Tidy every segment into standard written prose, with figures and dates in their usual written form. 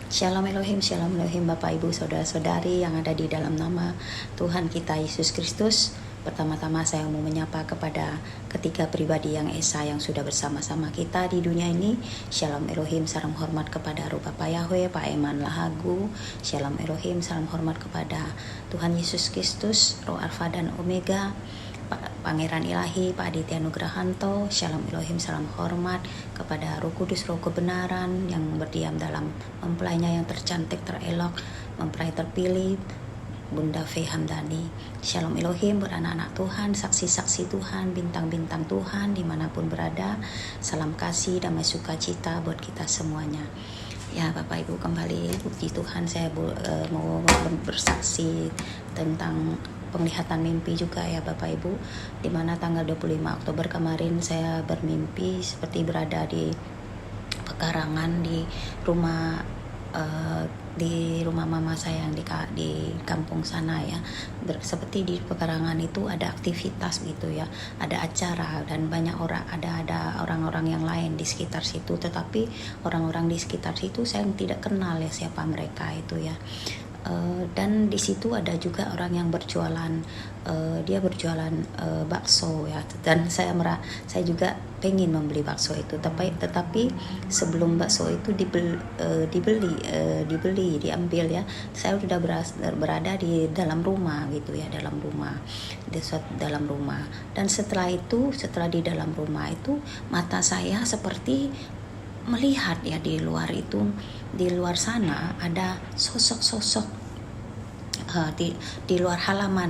Shalom Elohim Bapak Ibu Saudara-saudari yang ada di dalam nama Tuhan kita Yesus Kristus. Pertama-tama saya mau menyapa kepada ketiga pribadi yang esa yang sudah bersama-sama kita di dunia ini. Shalom Elohim, salam hormat kepada Rupa Pak Yahweh, Pak Eman Lahagu. Shalom Elohim, salam hormat kepada Tuhan Yesus Kristus, Roh Alfa dan Omega, Pangeran Ilahi, Pak Aditya Nugrahanto. Shalom Elohim, salam hormat kepada Roh Kudus, Roh kebenaran yang berdiam dalam mempelainya yang tercantik, terelok, mempelai terpilih, Bunda Fe Hamdani. Shalom Elohim buat anak-anak Tuhan, saksi-saksi Tuhan, bintang-bintang Tuhan dimanapun berada. Salam kasih, damai sukacita buat kita semuanya. Ya Bapak Ibu, kembali puji Tuhan, saya mau bersaksi tentang penglihatan mimpi juga ya Bapak Ibu, dimana tanggal 25 Oktober kemarin saya bermimpi seperti berada di pekarangan di rumah mama saya yang di kampung sana ya. Seperti di pekarangan itu ada aktivitas gitu ya, ada acara dan banyak orang, ada orang-orang yang lain di sekitar situ, tetapi orang-orang di sekitar situ saya tidak kenal ya siapa mereka itu ya. Dan di situ ada juga orang yang berjualan, dia berjualan bakso ya, dan saya juga pengen membeli bakso itu, tetapi sebelum bakso itu diambil ya, saya sudah berada di dalam rumah gitu ya, dalam rumah. Dan setelah di dalam rumah itu mata saya seperti melihat ya di luar sana ada sosok-sosok di luar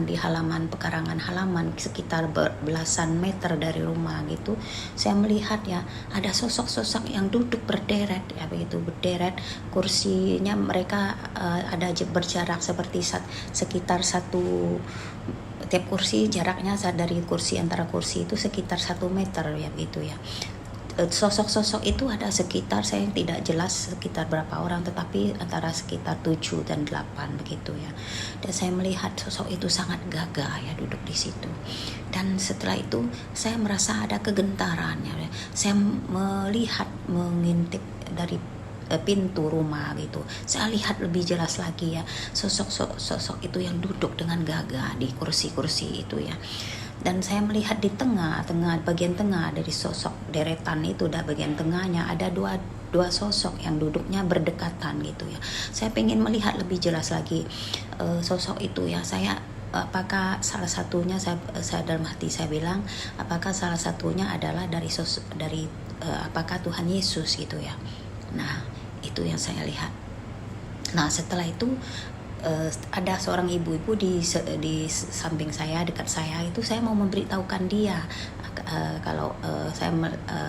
di halaman pekarangan halaman sekitar belasan meter dari rumah gitu. Saya melihat ya ada sosok-sosok yang duduk berderet ya, begitu berderet, kursinya mereka ada berjarak seperti sekitar tiap kursi jaraknya dari kursi antara kursi itu sekitar 1 meter ya gitu ya. Sosok-sosok itu ada sekitar, saya tidak jelas sekitar berapa orang, tetapi antara sekitar 7 dan 8 begitu ya. Dan saya melihat sosok itu sangat gagah ya duduk di situ. Dan setelah itu saya merasa ada kegentaran ya. Saya mengintip dari pintu rumah gitu. Saya lihat lebih jelas lagi ya sosok itu yang duduk dengan gagah di kursi-kursi itu ya. Dan saya melihat di bagian tengah dari sosok deretan itu, bagian tengahnya ada dua sosok yang duduknya berdekatan gitu ya. Saya pengen melihat lebih jelas lagi sosok itu ya. Apakah salah satunya, saya dalam hati saya bilang, apakah salah satunya adalah apakah Tuhan Yesus gitu ya. Nah itu yang saya lihat. Nah setelah itu ada seorang ibu-ibu di samping saya, dekat saya itu, saya mau memberitahukan dia kalau saya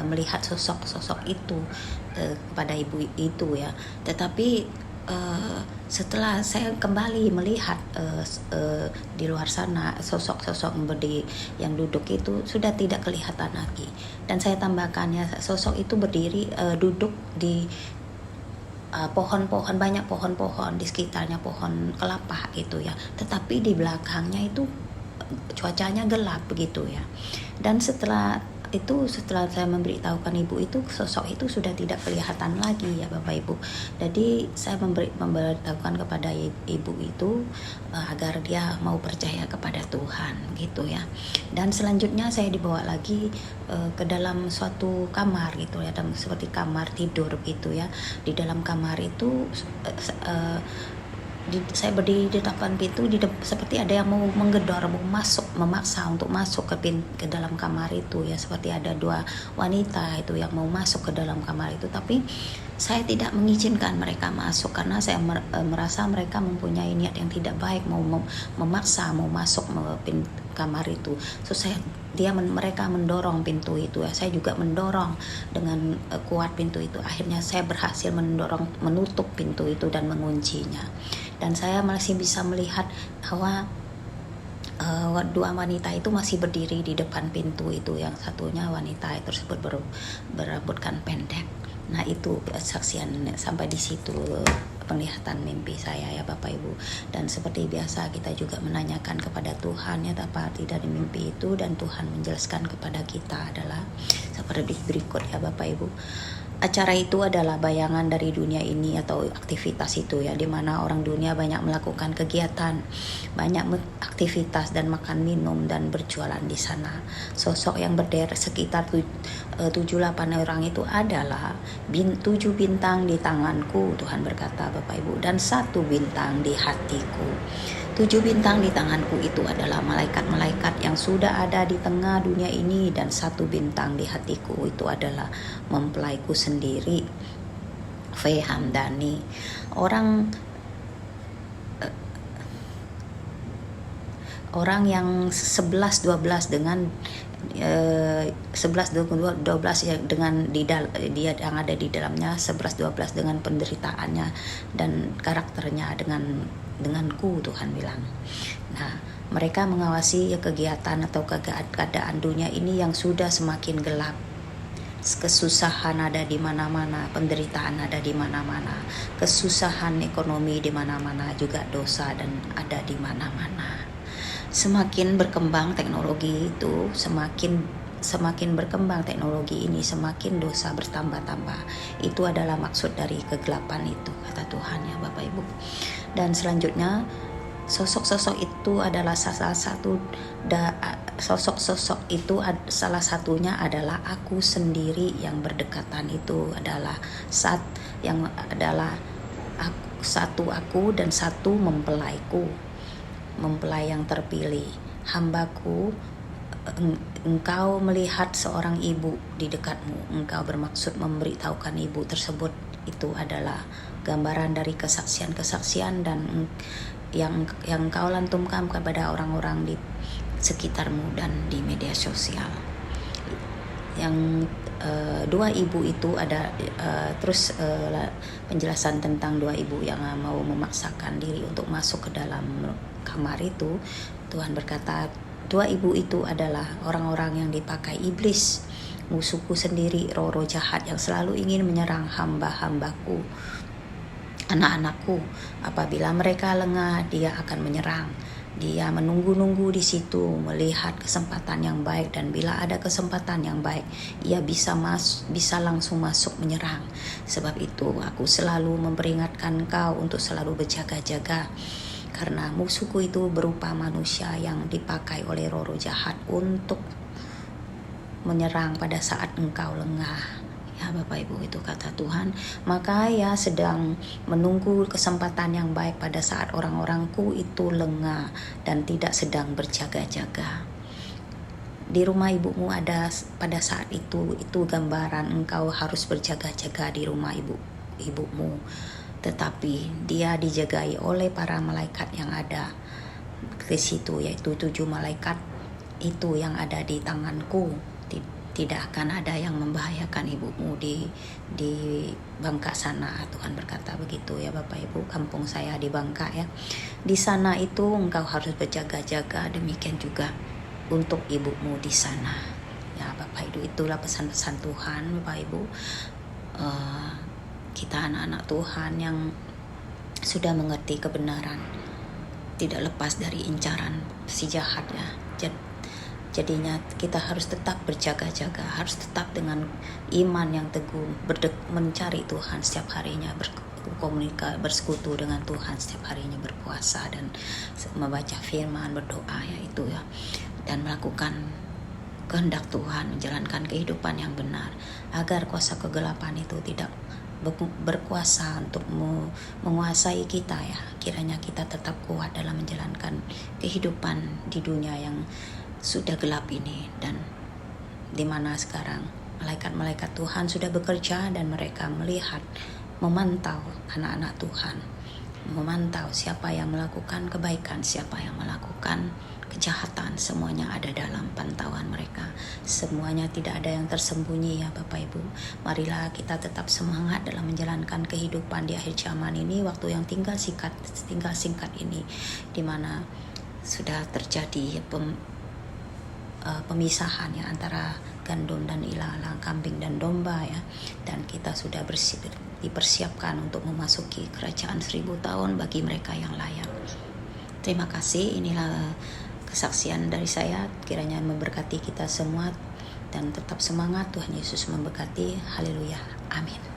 melihat sosok itu kepada ibu itu ya. Tetapi setelah saya kembali melihat di luar sana sosok-sosok yang duduk itu sudah tidak kelihatan lagi. Dan saya tambahkan ya, sosok itu berdiri duduk di pohon-pohon, banyak pohon-pohon di sekitarnya, pohon kelapa gitu ya, tetapi di belakangnya itu cuacanya gelap begitu ya. Dan setelah saya memberitahukan ibu itu, sosok itu sudah tidak kelihatan lagi ya Bapak Ibu. Jadi saya memberitahukan kepada ibu itu agar dia mau percaya kepada Tuhan gitu ya. Dan selanjutnya saya dibawa lagi ke dalam suatu kamar gitu ya, seperti kamar tidur gitu ya. Di dalam kamar itu saya berdiri di depan pintu, seperti ada yang mau menggedor, memaksa untuk masuk ke dalam kamar itu ya, seperti ada 2 wanita itu yang mau masuk ke dalam kamar itu, tapi saya tidak mengizinkan mereka masuk karena saya merasa mereka mempunyai niat yang tidak baik, mau memaksa mau masuk kamar itu. So mereka mendorong pintu itu ya, saya juga mendorong dengan kuat pintu itu. Akhirnya saya berhasil menutup pintu itu dan menguncinya. Dan saya masih bisa melihat bahwa 2 wanita itu masih berdiri di depan pintu itu. Yang satunya wanita tersebut berambutkan pendek. Nah itu kesaksian sampai di situ penglihatan mimpi saya ya Bapak Ibu. Dan seperti biasa kita juga menanyakan kepada Tuhan ya apa arti dari mimpi itu, dan Tuhan menjelaskan kepada kita adalah seperti berikut ya Bapak Ibu. acara itu adalah bayangan dari dunia ini atau aktivitas itu ya, dimana orang dunia banyak melakukan kegiatan, banyak aktivitas dan makan minum dan berjualan di sana. Sosok yang berderet sekitar 7-8 orang itu adalah 7 bintang di tanganku, Tuhan berkata Bapak Ibu, dan 1 bintang di hatiku. 7 bintang di tanganku itu adalah malaikat-malaikat yang sudah ada di tengah dunia ini, dan 1 bintang di hatiku itu adalah mempelaiku sendiri, V. Hamdani. Orang yang 11-12 dengan 11-12 ya, dengan dia yang ada di dalamnya, 11-12 dengan penderitaannya dan karakternya denganku, Tuhan bilang. Nah, mereka mengawasi kegiatan atau keadaan dunia ini yang sudah semakin gelap. Kesusahan ada di mana-mana, penderitaan ada di mana-mana, kesusahan ekonomi di mana-mana, juga dosa dan ada di mana-mana. Semakin berkembang teknologi itu, semakin berkembang teknologi ini, semakin dosa bertambah-tambah. Itu adalah maksud dari kegelapan itu, kata Tuhan ya Bapak Ibu. Dan selanjutnya, sosok-sosok itu adalah salah satunya adalah aku sendiri yang berdekatan. Itu adalah satu aku dan 1 mempelai yang terpilih. Hambaku, engkau melihat seorang ibu di dekatmu, engkau bermaksud memberitahukan ibu tersebut. Itu adalah gambaran dari kesaksian-kesaksian dan yang kau lantumkan kepada orang-orang di sekitarmu dan di media sosial. Yang 2 ibu itu ada penjelasan tentang 2 ibu yang mau memaksakan diri untuk masuk ke dalam kamar itu. Tuhan berkata 2 ibu itu adalah orang-orang yang dipakai iblis, musuhku sendiri, roh-roh jahat yang selalu ingin menyerang hamba-hambaku, anak-anakku. Apabila mereka lengah, dia akan menyerang. Dia menunggu-nunggu di situ, melihat kesempatan yang baik, dan bila ada kesempatan yang baik, ia bisa langsung masuk menyerang. Sebab itu aku selalu memperingatkan kau untuk selalu berjaga-jaga, karena musuhku itu berupa manusia yang dipakai oleh roh-roh jahat untuk menyerang pada saat engkau lengah. Ya Bapak Ibu, itu kata Tuhan. Maka ya sedang menunggu kesempatan yang baik pada saat orang-orangku itu lengah dan tidak sedang berjaga-jaga. Di rumah ibumu ada pada saat itu gambaran engkau harus berjaga-jaga di rumah ibumu. Tetapi dia dijagai oleh para malaikat yang ada di situ, yaitu 7 malaikat itu yang ada di tanganku. Tidak akan ada yang membahayakan ibumu di Bangka sana. Tuhan berkata begitu ya Bapak Ibu. Kampung saya di Bangka ya. Di sana itu engkau harus berjaga-jaga, demikian juga untuk ibumu di sana. Ya Bapak Ibu, itulah pesan-pesan Tuhan Bapak Ibu. Kita anak-anak Tuhan yang sudah mengerti kebenaran, tidak lepas dari incaran si jahat ya. Jadinya kita harus tetap berjaga-jaga, harus tetap dengan iman yang teguh, mencari Tuhan setiap harinya, bersekutu dengan Tuhan setiap harinya, berpuasa dan membaca firman, berdoa ya itu ya, dan melakukan kehendak Tuhan, menjalankan kehidupan yang benar, agar kuasa kegelapan itu tidak berkuasa untuk menguasai kita ya. Kiranya kita tetap kuat dalam menjalankan kehidupan di dunia yang sudah gelap ini, dan di mana sekarang malaikat-malaikat Tuhan sudah bekerja dan mereka melihat, memantau anak-anak Tuhan, memantau siapa yang melakukan kebaikan, siapa yang melakukan kejahatan. Semuanya ada dalam pantauan mereka. Semuanya tidak ada yang tersembunyi ya Bapak Ibu. Marilah kita tetap semangat dalam menjalankan kehidupan di akhir zaman ini, waktu yang tinggal singkat ini, di mana sudah terjadi pemisahan ya antara gandum dan ilalang, kambing dan domba ya, dan kita sudah dipersiapkan untuk memasuki kerajaan 1000 tahun bagi mereka yang layak. Terima kasih. Inilah kesaksian dari saya, kiranya memberkati kita semua dan tetap semangat. Tuhan Yesus memberkati. Haleluya. Amin.